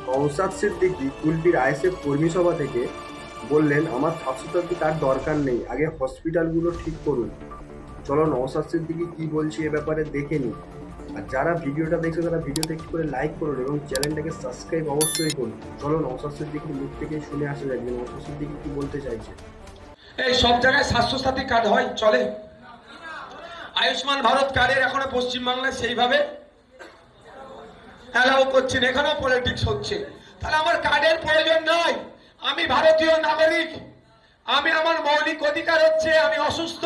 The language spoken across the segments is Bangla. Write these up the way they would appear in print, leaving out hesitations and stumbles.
নওশাদ সিদ্দিকী কুলটির আইএসএফ কর্মী সভা থেকে বললেন, আমার স্বাস্থ্যসাথী কার্ড দরকার নেই, আগে হসপিটালগুলো ঠিক করুন। চলো নওশাদ সিদ্দিকী কি বলছে এ ব্যাপারে দেখে নিই। আর যারা ভিডিওটা দেখছে তারা ভিডিওতে একটু করে লাইক করুন এবং চ্যানেলটাকে সাবস্ক্রাইব অবশ্যই করুন। চলো নওশাদ সিদ্দিকীর মুখ থেকে শুনে আসা যাক যে নওশাদ সিদ্দিকী কি বলতে চাইছে। এই সব জায়গায় স্বাস্থ্যসাথী কার্ড হয়, চলে? আয়ুষ্মান ভারত কার্ডের এখনো পশ্চিমবাংলায় সেইভাবে অ্যালাউ করছেন, এখানেও পলিটিক্স হচ্ছে। তাহলে আমার কার্ডের প্রয়োজন নয়, আমি ভারতীয় নাগরিক, আমি আমার মৌলিক অধিকার হচ্ছে আমি অসুস্থ,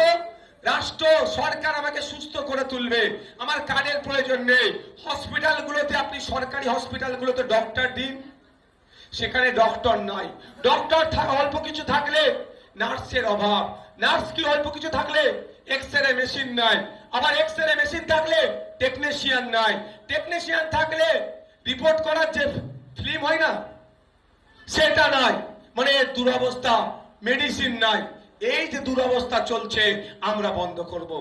রাষ্ট্র সরকার আমাকে সুস্থ করে তুলবে, আমার কার্ডের প্রয়োজন নেই। হসপিটালগুলোতে আপনি সরকারি হসপিটালগুলোতে ডক্টর দিন, সেখানে ডক্টর নাই। ডক্টর অল্প কিছু থাকলে নার্সের অভাব, নার্স কি অল্প কিছু থাকলে এক্সরে মেশিন নাই, আবার এক্সরে মেশিন থাকলে টেকনিশিয়ান নাই, টেকনিশিয়ান থাকলে রিপোর্ট করার যে ফিল্ম হয় না সেটা নাই। মানে দুরবস্থা, মেডিসিন নাই। এই যে দুরবস্থা চলছে আমরা বন্ধ করব।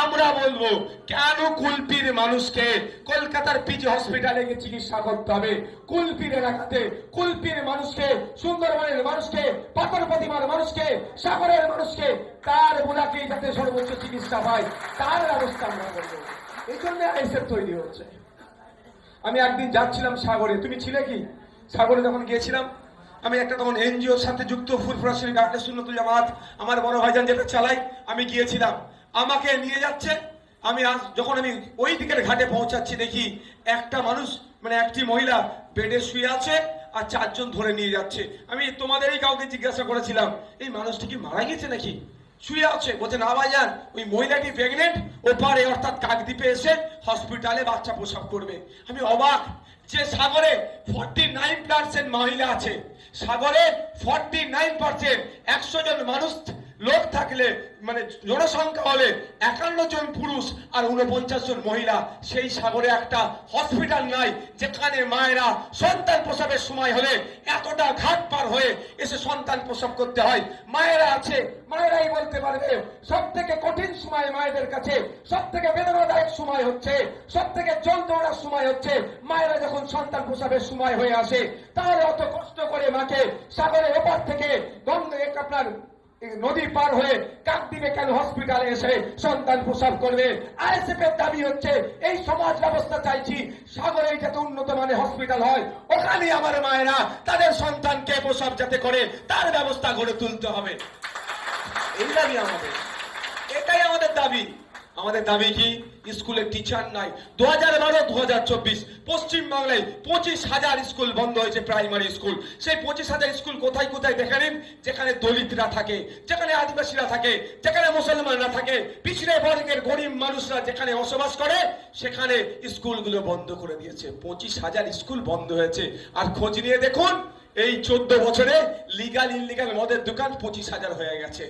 আমরা বলবো কেন কুলপির মানুষকে কলকাতার পিজি হসপিটালে গিয়ে চিকিৎসা করতে হবে? কুলপির এলাকাতে কুলপির মানুষকে, সুন্দরবনের মানুষকে, পাথর প্রতিমার মানুষকে, সাগরের মানুষকে তার বুলাকে যাতে সর্বোচ্চ চিকিৎসা পায় তার ব্যবস্থা আমরা করবো। এই জন্য আইএসএফ তৈরি হচ্ছে। আমি একদিন যাচ্ছিলাম সাগরে, তুমি ছিলে কি? সাগরে যখন গিয়েছিলাম আমি একটা তখন এনজিওর সাথে যুক্ত, ফুরফুরা শরীফ আহলে সুন্নাতুল জামাত, আমার বড় ভাইজান যেটা চালাই, আমি গিয়েছিলাম। আমাকে নিয়ে যাচ্ছে, আমি যখন আমি ওই দিকের ঘাটে পৌঁছাচ্ছি দেখি একটা মানুষ, মানে একটি মহিলা বেডে শুয়ে আছে আর চারজন ধরে নিয়ে যাচ্ছে। আমি তোমাদেরই কাউকে জিজ্ঞাসা করেছিলাম, এই মানুষটি কি মারা গেছে নাকি? শুয়ে আছে। বলছে না ভাইজান, ওই মহিলাটি প্রেগনেন্ট, ওপারে অর্থাৎ কাকদ্বীপে এসে হসপিটালে বাচ্চা প্রসব করবে। আমি অবাক যে সাগরে 49% মহিলা আছে, সাগরে 49%, 100 জন মানুষ লোক থাকলে মানে জনসংখ্যা হলে 51 জন পুরুষ আর 49 জন মহিলা। সেই সাগরে একটা হসপিটাল নাই যেখানে মায়েরা সন্তান প্রসবের সময় হলে এতটা ঘাট পার হয়ে এসে সন্তান প্রসব করতে হয়। মায়েরা আছে, মায়েরাই বলতে পারবে সব থেকে কঠিন সময় মায়েদের কাছে, সব থেকে বেদনাদায়ক সময় হচ্ছে, সব থেকে যন্ত্রণার সময় হচ্ছে মায়েরা যখন সন্তান প্রসবের সময় হয়ে আসে। তাহলে অত কষ্ট করে মাকে সাগরের ওপার থেকে আপনার নদী পার হয়ে কাকদ্বীপে কেন হসপিটালে এসে সন্তান প্রসব করবে? আইএসএফ এর দাবি হচ্ছে এই সমাজ ব্যবস্থা চাইছি সাগরে যাতে উন্নত মানের হসপিটাল হয়, ওখানে আমার মায়েরা তাদের সন্তানকে প্রসব যাতে করে তার ব্যবস্থা গড়ে তুলতে হবে। এই দাবি আমাদের, এটাই আমাদের দাবি। আমাদের দাবি কি? স্কুলে টিচার নাই। 2012-2024 পশ্চিমবাংলায় 25,000 স্কুল বন্ধ হয়েছে, প্রাইমারি স্কুল। সেই 25,000 স্কুল কোথায় কোথায় দেখে নিন? যেখানে দলিতরা থাকে, যেখানে আদিবাসীরা থাকে, যেখানে মুসলমানরা থাকে, পিছড়ে বর্গের গরিব মানুষরা যেখানে বসবাস করে, সেখানে স্কুলগুলো বন্ধ করে দিয়েছে। 25,000 স্কুল বন্ধ হয়েছে। আর খোঁজ নিয়ে দেখুন এই 14 বছরে লিগাল ইনলিগাল মদের দোকান 25,000 হয়ে গেছে।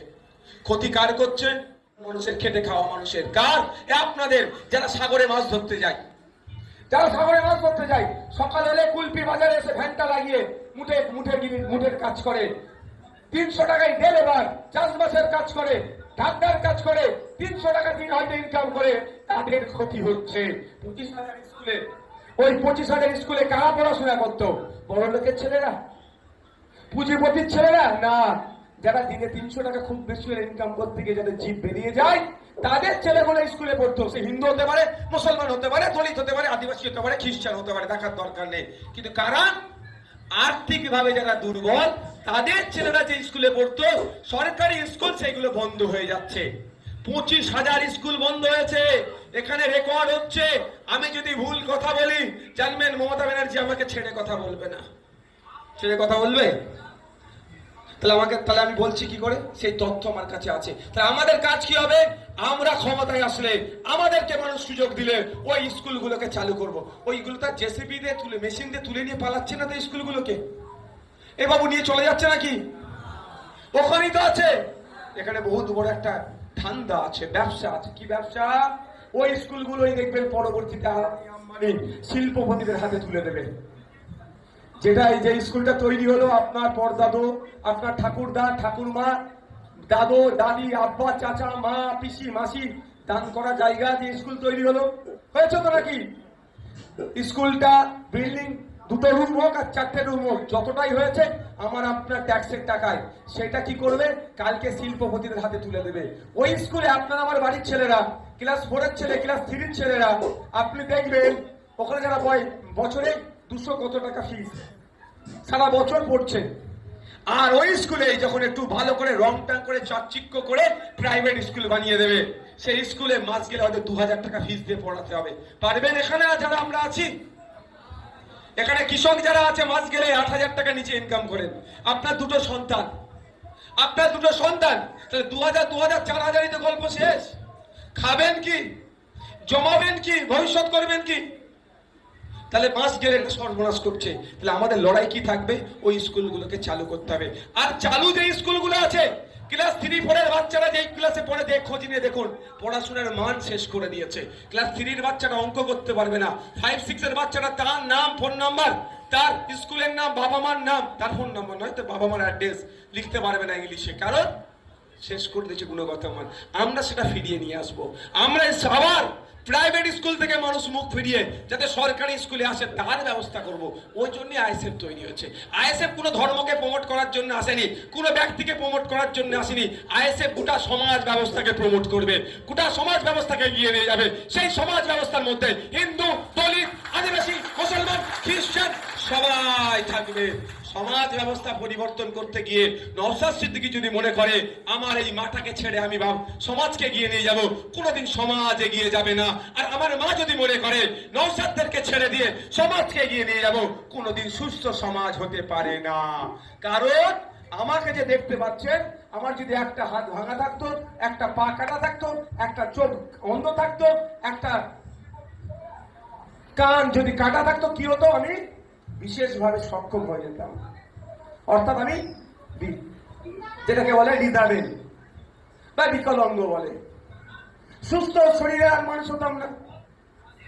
ক্ষতি কার করছে? মানুষের, খেটে খাওয়া মানুষের। কার? আপনাদের, যারা সাগরে মাছ ধরতে যায়, যারা সাগরে মাছ ধরতে যায়, সকাল হলে কুলপি বাজারে এসে ভ্যানটা লাগিয়ে মুঠের কাজ করে, 300 টাকায় ডেলিভার চাষবাসের কাজ করে, ঢাকার কাজ করে, 300 টাকা দিন হয়তো ইনকাম করে, তাদের ক্ষতি হচ্ছে। 25,000 স্কুলে, ওই 25,000 স্কুলে কারা পড়াশোনা করতো? বড় লোকের ছেলেরা, পুঁজিপতির ছেলেরা না, যারা দিনে 300 টাকা খুব বেশি ইনকাম করতে গিয়ে যাদের জিভ বেরিয়ে যায় তাদের ছেলেগুলো স্কুলে পড়তো। সে হিন্দু হতে পারে, মুসলমান হতে পারে, দলিত হতে পারে, আদিবাসী হতে পারে, খ্রিস্টান হতে পারে, দেখার দরকার নেই। কিন্তু কারা? আর্থিক ভাবে যারা দুর্বল তাদের ছেলেরা যে স্কুলে পড়তো, সরকারি স্কুল, সেগুলো বন্ধ হয়ে যাচ্ছে। 25,000 স্কুল বন্ধ হয়েছে। এখানে রেকর্ড হচ্ছে। আমি যদি ভুল কথা বলি জানবেন মমতা ব্যানার্জি আমাকে ছেড়ে কথা বলবে না। ছেড়ে কথা বলবে? তাহলে আমি বলছি কি করে? সেই তথ্য আমার কাছে আছে। তাহলে আমাদের কাজ কি হবে? আমরা ক্ষমতায় আসলে আমাদেরকে মানুষ সুযোগ দিলে ওই স্কুলগুলোকে চালু করব। ওইগুলো তার জেসিবি দিয়ে তুলে, মেশিন দিয়ে তুলে নিয়ে পালাচ্ছে না তো স্কুলগুলোকে? এ বাবু নিয়ে চলে যাচ্ছে নাকি? ওখানেই তো আছে। এখানে বহুত বড় একটা ধান্দা আছে, ব্যবসা আছে। কি ব্যবসা? ওই স্কুলগুলোই দেখবেন পরবর্তীতে আদানি আম্বানি শিল্পপতিদের হাতে তুলে দেবে। যেটা এই যে স্কুলটা তৈরি হলো, আপনার পরদাদু, আপনার ঠাকুরদা, ঠাকুরমা, দাদু, দাদি, আব্বা, চাচা, মা, পিসি, মাসি দান করা জায়গা দিয়ে স্কুল তৈরি হলো, হয়েছে তো নাকি? স্কুলটা বিল্ডিং দুটো রুম হোক আর 4টে রুম হোক, যতটাই হয়েছে আমার আপনার ট্যাক্সের টাকায়, সেটা কি করবে কালকে শিল্পপতিদের হাতে তুলে দেবে। ওই স্কুলে আপনার আমার বাড়ির ছেলেরা, ক্লাস 4-এর ছেলে, ক্লাস 3-এর ছেলেরা, আপনি দেখবেন ওখানে যারা বছরে 200 কত টাকা ফিস সারা বছর পড়ছে। আর ওই স্কুলে যখন একটু ভালো করে রং টাং করে চাকচিক্য করে প্রাইভেট স্কুল বানিয়ে দেবে, সেই স্কুলে মাস গেলে হয়তো 2000 টাকা ফিস দিয়ে পড়াতে হবে। পারবেন? এখানে যারা আমরা আছি, এখানে কৃষক যারা আছে মাস গেলে 8000 টাকা নিচে ইনকাম করেন, আপনার দুটো সন্তান, তাহলে 2000 4000ই তো গল্প শেষ। খাবেন কি, জমাবেন কি, ভবিষ্যৎ করবেন কি? তাহলে মাস গেলে সর্বনাশ করছে। তাহলে আমাদের লড়াই কি থাকবে? ওই স্কুলগুলোকে চালু করতে হবে। আর চালু যে স্কুলগুলো আছে, ক্লাস 3-4 এর বাচ্চারা যেই ক্লাসে পড়ে খোঁজ নিয়ে দেখুন, পড়াশোনার মান শেষ করে দিয়েছে। ক্লাস 3-এর বাচ্চারা অঙ্ক করতে পারবে না, 5-6 এর বাচ্চারা তার নাম, ফোন নাম্বার, তার স্কুলের নাম, বাবা মার নাম, তার ফোন নাম্বার নয় তো বাবা মার অ্যাড্রেস লিখতে পারবে না ইংলিশে, কারণ শেষ করে দিয়েছে গুণগত মান। আমরা সেটা ফিরিয়ে নিয়ে আসবো। আমরা আবার প্রাইভেট স্কুল থেকে মানুষ মুখ ফিরিয়ে যাতে সরকারি স্কুলে আসে তার ব্যবস্থা করব। ওই জন্যই আইএসএফ তৈরি হয়েছে। আইএসএফ কোনো ধর্মকে প্রমোট করার জন্য আসেনি, কোনো ব্যক্তিকে প্রমোট করার জন্য আসেনি। আইএসএফ গোটা সমাজ ব্যবস্থাকে প্রমোট করবে, গোটা সমাজ ব্যবস্থাকে এগিয়ে নিয়ে যাবে। সেই সমাজ ব্যবস্থার মধ্যে হিন্দু, দলিত, আদিবাসী, মুসলমান, খ্রিস্টান সবাই থাকবে। সমাজ ব্যবস্থা পরিবর্তন করতে গিয়ে নওশাদ সিদ্দিকী যদি মনে করে আমার এই মাটাকে ছেড়ে আমি সমাজকে এগিয়ে নিয়ে যাব, কোনোদিন সমাজ এগিয়ে যাবে না। আর আমার মা যদি মনে করে নওশাদদেরকে ছেড়ে দিয়ে সমাজকে এগিয়ে নিয়ে যাব, কোনোদিন সুস্থ সমাজ হতে পারে না। কারণ আমাকে যে দেখতে পাচ্ছেন, আমার যদি একটা হাত ভাঙা থাকতো, একটা পা কাটা থাকতো, একটা চোখ অন্ধ থাকতো, একটা কান যদি কাটা থাকতো, কি হতো? আমি বিশেষভাবে সক্ষম হয়ে যেতাম। অর্থাৎ আমি যেটাকে বলে ডিসেবল বা বিকলাঙ্গ বলে, সুস্থ শরীরে আর মানুষ হতাম না।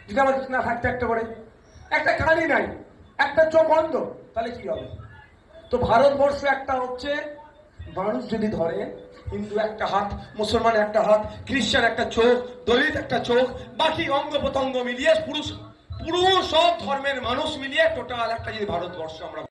যদি আমার না থাকতে একটা করে একটা কানই নাই, একটা চোখ অন্ধ, তাহলে কি হবে? তো ভারতবর্ষ একটা হচ্ছে, মানুষ যদি ধরে হিন্দু একটা হাত, মুসলমান একটা হাত, খ্রিস্টান একটা চোখ, দলিত একটা চোখ, বাকি অঙ্গ প্রত্যঙ্গ মিলিয়ে পুরুষ সব ধর্মের মানুষ মিলিয়ে টোটাল একটা যদি ভারতবর্ষ আমরা